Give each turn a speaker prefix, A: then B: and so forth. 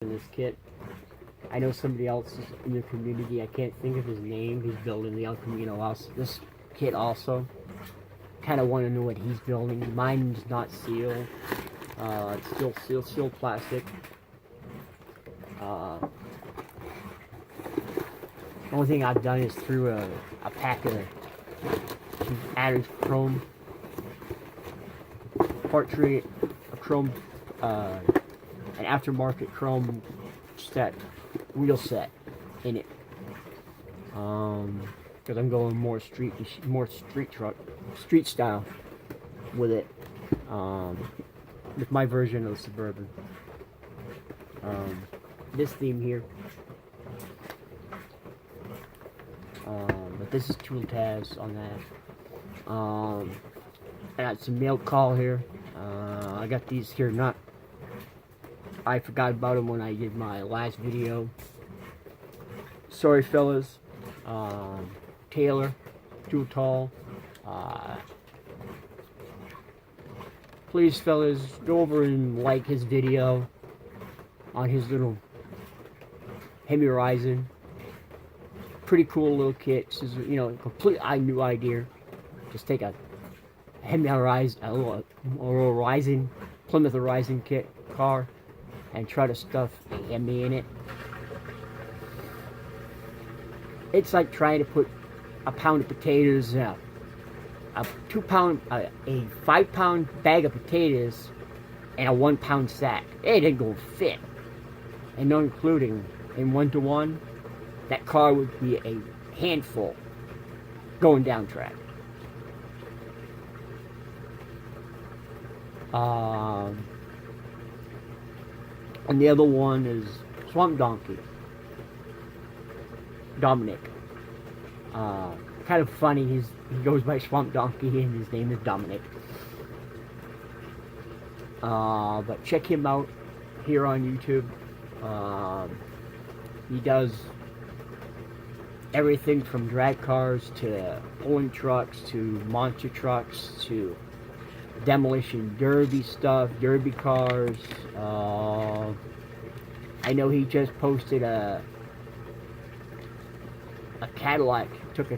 A: in this kit. I know somebody else in the community. I can't think of his name. He's building the El Camino this kit also. Kind of want to know what he's building. Mine's not sealed. It's still sealed plastic. The only thing I've done is threw a pack of added chrome, portrait, a chrome, an aftermarket chrome set, wheel set in it. Because I'm going more street style with it. With my version of the Suburban. This theme here. But this is tool tabs on that. I got some mail call here. I got these here. I forgot about them when I did my last video. Sorry, fellas. Taylor, too tall. Please, fellas, go over and like his video on his little Hemi Horizon. Pretty cool little kit. This is, you know, complete new idea. Just take a Hemi Horizon, a little Horizon, Plymouth Horizon kit car, and try to stuff a Hemi in it. It's like trying to put a pound of potatoes in a 5-pound bag of potatoes and a 1-pound sack. It ain't gonna fit. And not including in 1-to-1, that car would be a handful going down track. And the other one is Swamp Donkey. Dominic. Kind of funny, he goes by Swamp Donkey and his name is Dominic. But check him out here on YouTube. He does everything from drag cars to pulling trucks to monster trucks to demolition derby stuff, derby cars. I know he just posted a Cadillac, took a